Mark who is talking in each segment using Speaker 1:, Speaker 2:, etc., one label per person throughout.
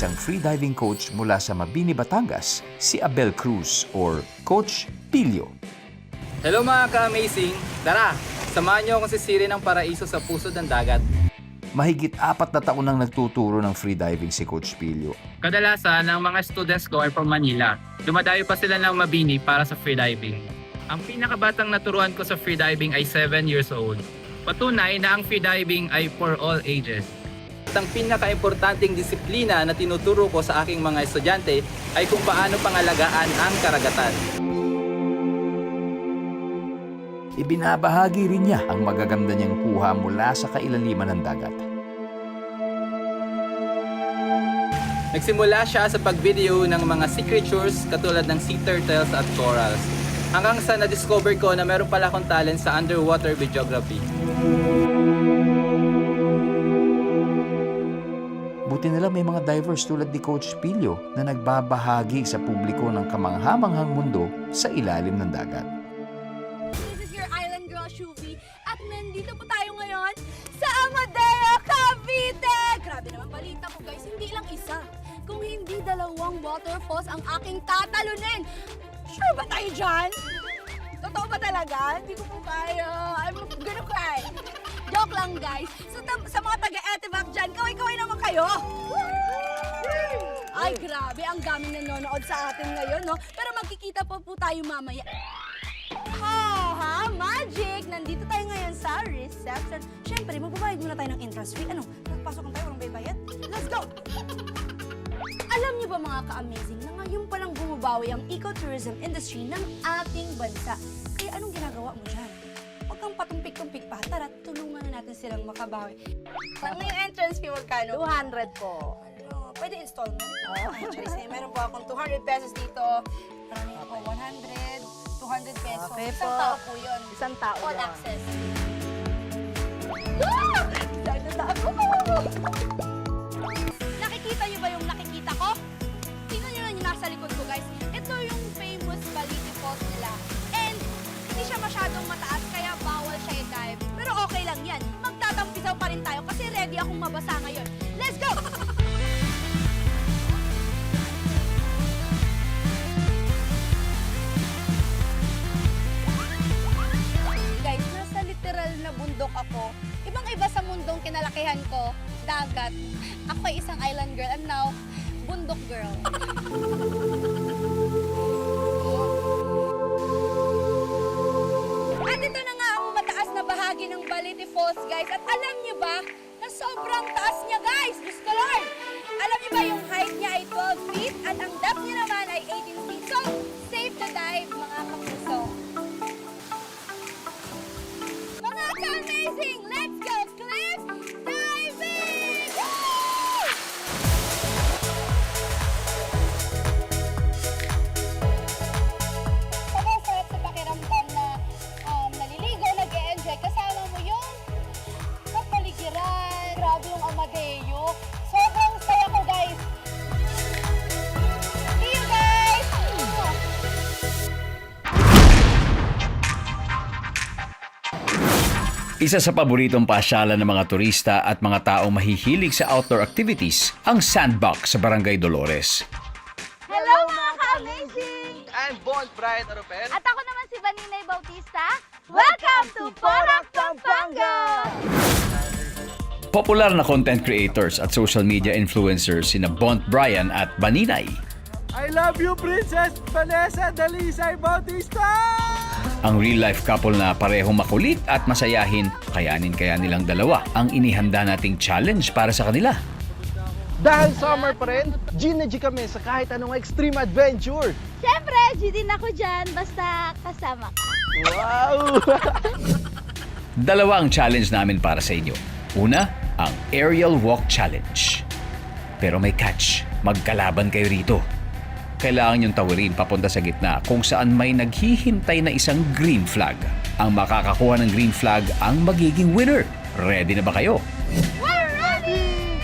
Speaker 1: isang freediving coach mula sa Mabini, Batangas, si Abel Cruz or Coach Pilio.
Speaker 2: Hello mga ka-amazing! Tara, samahan niyo akong sisirin ng paraiso sa puso ng dagat.
Speaker 1: Mahigit 4 na taon nang nagtuturo ng freediving si Coach Pilio.
Speaker 3: Kadalasan, ang mga students ko ay from Manila. Dumadayo pa sila ng Mabini para sa freediving. Ang pinakabatang naturuan ko sa freediving ay 7 years old. Patunay na ang freediving ay for all ages.
Speaker 2: At ang pinaka-importanting disiplina na tinuturo ko sa aking mga estudyante ay kung paano pangalagaan ang karagatan.
Speaker 1: Ibinabahagi rin niya ang magaganda niyang kuha mula sa kailaliman ng dagat.
Speaker 2: Nagsimula siya sa pag-video ng mga sea creatures katulad ng sea turtles at corals. Hanggang sa na-discover ko na meron pala akong talent sa underwater videography.
Speaker 1: Buti na lang may mga divers tulad ni Coach Pilio na nagbabahagi sa publiko ng kamanghamanghang mundo sa ilalim ng dagat.
Speaker 4: Shuvi, at nandito po tayo ngayon sa Amadeo, Cavite! Grabe naman balita ko guys, hindi lang isa, kung hindi 2 waterfalls ang aking tatalunin. Sure ba tayo dyan? Totoo ba talaga? Hindi ko po kaya. I'm gonna cry. Joke lang guys. Sa mga taga-Etivac dyan, kaway-kaway naman kayo. Ay grabe, ang daming nanonood sa atin ngayon, no? Pero magkikita po tayo mamaya. Magic! Nandito tayo ngayon sa reception. Siyempre, magbabayad muna tayo ng entrance fee. Ano? Nagpasok tayo, walang baybayad? Let's go! Alam niyo ba mga ka-amazing na ngayon palang bumabawi ang ecotourism industry ng ating bansa? Kaya anong ginagawa mo dyan? Huwag kang patumpik-tumpik pa. Tara, tulungan na natin silang makabawi. Ano yung entrance fee? Magkano?
Speaker 5: 200 po.
Speaker 4: Ano? Pwede installment? Actually, meron po akong 200 pesos dito. Marami ako, 100. 200 pesos.
Speaker 5: Okay po.
Speaker 4: Isang tao po yun.
Speaker 5: Isang tao
Speaker 4: All
Speaker 5: lang.
Speaker 4: access. Nakikita niyo ba yung nakikita ko? Tingnan niyo lang yung nasa likod ko, guys. Ito yung famous Balite Falls nila. And hindi siya masyadong mataas, kaya bawal siya i-dive. Pero okay lang yan. Magtatampisaw pa rin tayo kasi ready akong mabasa ngayon. Let's go! Na bundok ako. Ibang-iba sa mundong kinalakihan ko, dagat. Ako ay isang island girl and now, bundok girl. At ito na nga ang mataas na bahagi ng Balite Falls, guys. At alam niyo ba na sobrang taas niya, guys? Diyos ko Lord! Alam niyo ba yung height niya ay 12 feet at ang depth niya naman ay 18 feet. So, safe to dive, mga kapuso. Amazing! Let's go cliff diving! Woo! Sarap sa pakiramdam na naliligo, nag-e-enjoy. Kasama mo yung kapaligiran. Grabe yung Amadeo. Sobrang saya ko, guys. See you, guys!
Speaker 6: Isa sa paboritong pasyalan ng mga turista at mga taong mahihilig sa outdoor activities, ang Sandbox sa Barangay Dolores.
Speaker 4: Hello mga ka-amazing!
Speaker 7: I'm Bond Brian Aropel.
Speaker 4: At ako naman si Vaninay Bautista. Welcome to Porac, Pampanga!
Speaker 6: Popular na content creators at social media influencers sina Bond Brian at Baninay.
Speaker 7: I love you, Princess Vanessa Dalisay Bautista!
Speaker 6: Ang real-life couple na parehong makulit at masayahin, kayanin kaya nilang dalawa ang inihanda nating challenge para sa kanila.
Speaker 7: Dahil summer pa rin, G na G kami sa kahit anong extreme adventure.
Speaker 4: Siyempre, G din ako dyan, basta kasama ka.
Speaker 7: Wow!
Speaker 6: Dalawa ang challenge namin para sa inyo. Una, ang Aerial Walk Challenge. Pero may catch, magkalaban kayo rito. Kailangan niyong tawirin papunta sa gitna kung saan may naghihintay na isang green flag. Ang makakakuha ng green flag ang magiging winner. Ready na ba kayo?
Speaker 4: We're ready!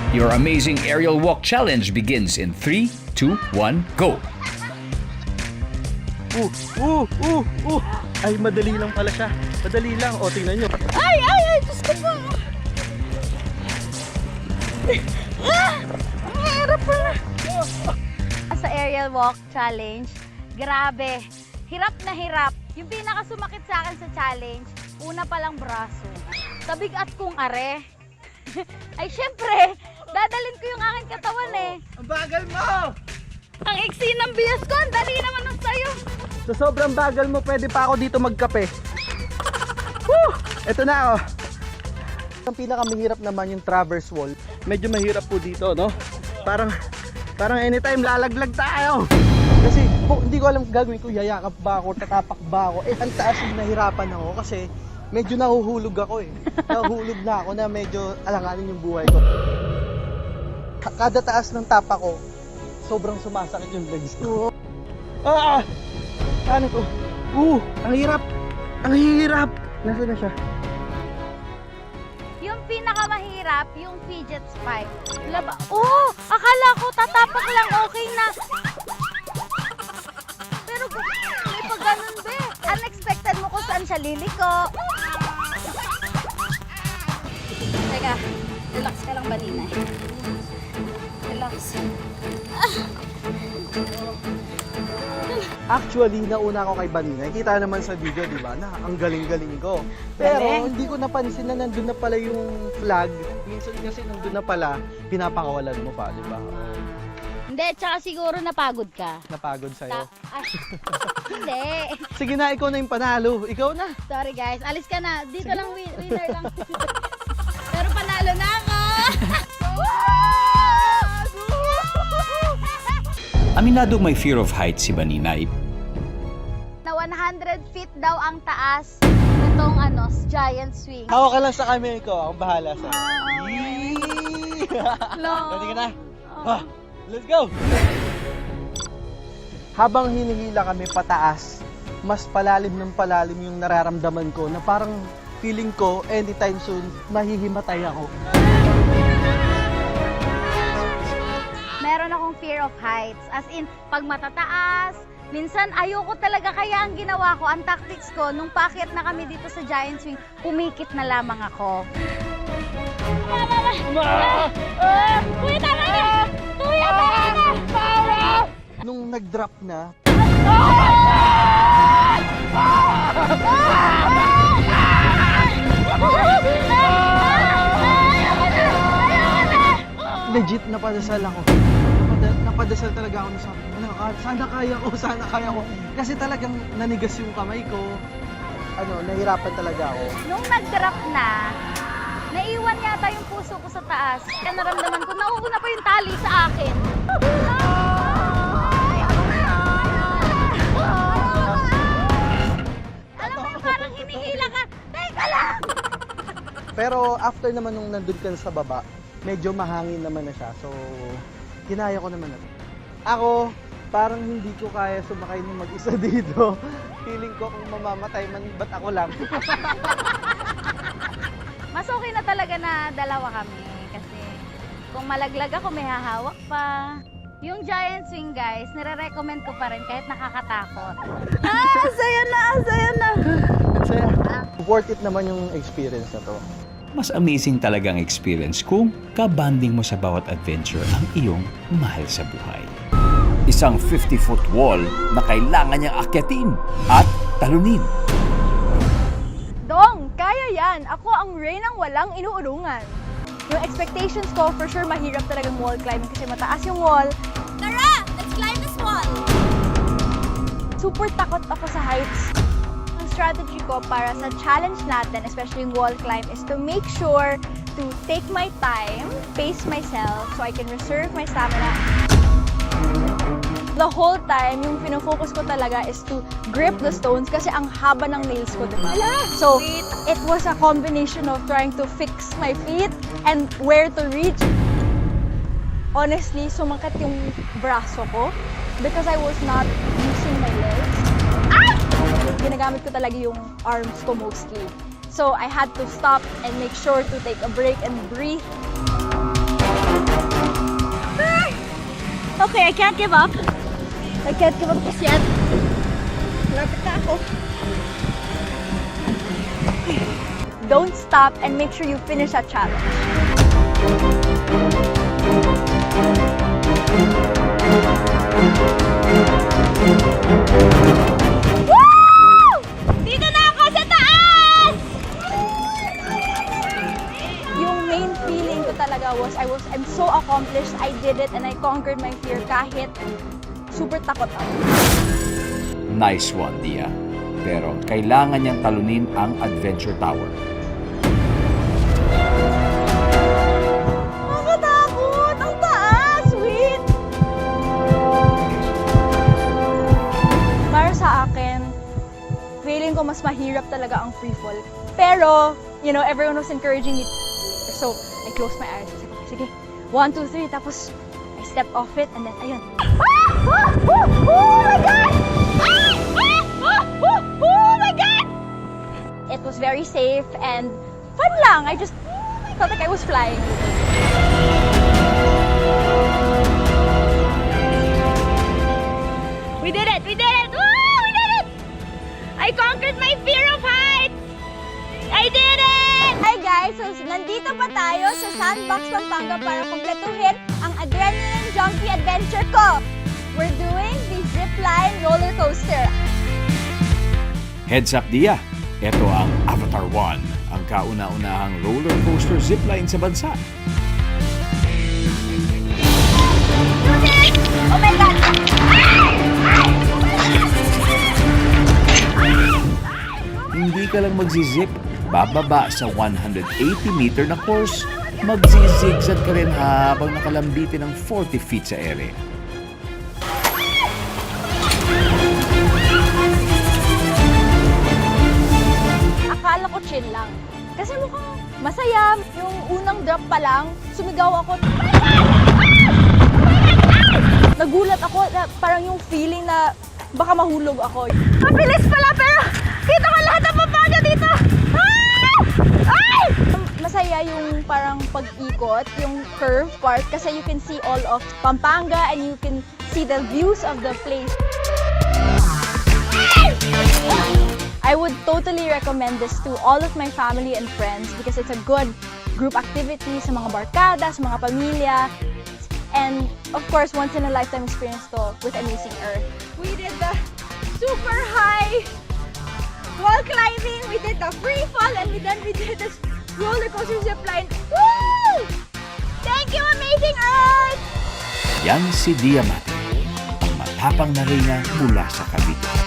Speaker 6: Your amazing aerial walk challenge begins in 3, 2, 1, go!
Speaker 7: Ay, madali lang pala siya. Madali lang. O, tingnan nyo.
Speaker 4: Ay! Diyos ko po!
Speaker 5: Sa aerial walk challenge, grabe, hirap na hirap. Yung pinakasumakit sa akin sa challenge, una palang braso. Tabigat kong are. Ay syempre, dadalhin ko yung aking katawan eh.
Speaker 7: Ang bagal mo!
Speaker 5: Ang iksi ng bias ko, ang dali naman ang sayo.
Speaker 7: Sa sobrang bagal mo, pwede pa ako dito magkape. Woo! Ito na oh. Ang pinakamahirap naman yung traverse wall. Medyo mahirap po dito, no? Parang anytime lalaglag tayo. Kasi hindi ko alam gagawin ko, yayakap ba ako, tatapak ba ako. Ang taas yung nahirapan ako kasi medyo nahuhulog ako eh. Nahuhulog na ako na medyo alanganin yung buhay ko. Kada taas ng tapa ko, sobrang sumasakit yung legs ko. Ano to? Ang hirap! Ang hirap! Nasaan na siya?
Speaker 5: Yung pinakamahirap, yung fidget spike. Akala ko tatapak lang okay na. Pero may pag ganun be. Unexpected mo kung saan siya liliko.
Speaker 4: Teka, relax ka lang ba, Nina? Relax.
Speaker 7: Actually, nauna ako kay Banina. Kita naman sa video, di ba, na ang galing-galing ko. Pero hindi ko napansin na nandun na pala yung flag. Minsan kasi nandun na pala, pinapakawalan mo pa, di ba?
Speaker 5: Hindi, tsaka siguro napagod ka.
Speaker 7: Napagod sa'yo.
Speaker 5: Hindi.
Speaker 7: Sige na, ikaw na yung panalo. Ikaw na.
Speaker 5: Sorry guys, alis ka na. Dito lang, winner lang. Pero panalo na ako!
Speaker 6: Aminadong may fear of heights si Baninay.
Speaker 5: Na 100 feet daw ang taas nitong giant swing.
Speaker 7: Hawak ka lang sa camera ko. Ako bahala sa'yo. Ready ka na? Let's go! Habang hinihila kami pataas, mas palalim ng palalim yung nararamdaman ko na parang feeling ko anytime soon mahihimatay ako.
Speaker 5: Meron akong fear of heights. As in, pag matataas, minsan ayoko talaga, kaya ang ginawa ko, ang tactics ko, nung paakyat na kami dito sa giant swing, pumikit na lamang ako. Kuya, tama na! Kuya, tama na!
Speaker 7: Nung nag-drop na, legit napadasal ako. Napadasal talaga ako na sabi ko, sana kaya ko. Kasi talagang nanigas yung kamay ko. Nahirapan talaga ako.
Speaker 5: Nung nag-drop na, naiwan yata yung puso ko sa taas. Kaya naramdaman ko, nauuna pa yung tali sa akin. Alam mo, parang hinihila ka. Teka lang!
Speaker 7: Pero after naman nung nandun ka sa baba, medyo mahangin naman na siya. So, kinaya ko naman na. Ako, parang hindi ko kaya sumakay ng mag-isa dito. Feeling ko kung mamamatay man, ba't ako lang?
Speaker 5: Mas okay na talaga na dalawa kami. Kasi kung malaglag ako, may hahawak pa. Yung giant swing, guys, nire-recommend ko pa rin kahit nakakatakot.
Speaker 4: Saya na!
Speaker 7: Saya. Worth it naman yung experience na to.
Speaker 6: Mas amazing talagang experience kung kabanding mo sa bawat adventure ang iyong mahal sa buhay. Isang 50-foot wall na kailangan niyang akyatin at talunin.
Speaker 4: Dong, kaya yan! Ako ang Reynang walang inuurungan. Yung expectations ko, for sure mahirap talagang wall climbing kasi mataas yung wall.
Speaker 5: Tara! Let's climb this wall!
Speaker 4: Super takot ako sa heights. Ang strategy ko para sa challenge natin, especially yung wall climb, is to make sure to take my time, pace myself, so I can reserve my stamina. The whole time, yung pinofocus ko talaga is to grip the stones kasi ang haba ng nails ko, diba? So, it was a combination of trying to fix my feet and where to reach. Honestly, sumakit yung braso ko because I was not using my legs. Ginagamit ko talaga yung arms ko mostly. So, I had to stop and make sure to take a break and breathe. Okay, I can't give up. I can't give up just yet. Lapit na ako. Don't stop and make sure you finish that challenge.
Speaker 5: did it and I conquered my fear kahit super takot ako.
Speaker 6: Nice one, Dia. Pero kailangan niyang talunin ang Adventure Tower.
Speaker 5: Nakakatakot! Ang taas! Wait! Para sa akin, feeling ko mas mahirap talaga ang free fall. Pero, you know, everyone was encouraging me. So, I closed my eyes. Sige, 1, 2, 3. Tapos, I stepped off it and then, ayun. Oh my God! Oh my God! It was very safe and fun lang. I just felt like I was flying. We did it! We did it! Woo! We did it! I conquered my fear of heights! I did it! Hi guys! So, nandito pa tayo sa Sandbox, Pampanga para kumpletuhin ang adrenaline junkie adventure ko. We're doing the zipline roller coaster.
Speaker 6: Heads up, Dia! Ito ang Avatar 1, ang kauna-unahang roller coaster zipline sa bansa.
Speaker 5: Oh my God!
Speaker 6: Hindi ka lang magsizip, bababa sa 180-meter na course, magzizigzag ka rin habang nakalambitin ng 40 feet sa ere.
Speaker 5: Akala ko chill lang. Kasi mukhang masaya. Yung unang drop pa lang, sumigaw ako. Nagulat ako na parang yung feeling na baka mahulog ako. Mabilis pala pero kita ko lahat ng Pampanga dito! Ay! Masaya yung parang pag-ikot, yung curve part kasi you can see all of Pampanga and you can see the views of the place. I would totally recommend this to all of my family and friends because it's a good group activity sa mga barkada, sa mga pamilya, and of course, once in a lifetime experience to with Amazing Earth. We did the super high wall climbing, we did the free fall, and then we did this roller coaster zip line. Woo! Thank you, Amazing Earth!
Speaker 6: Yan si Dia Mate, ang matapang na reyna mula sa Cavite.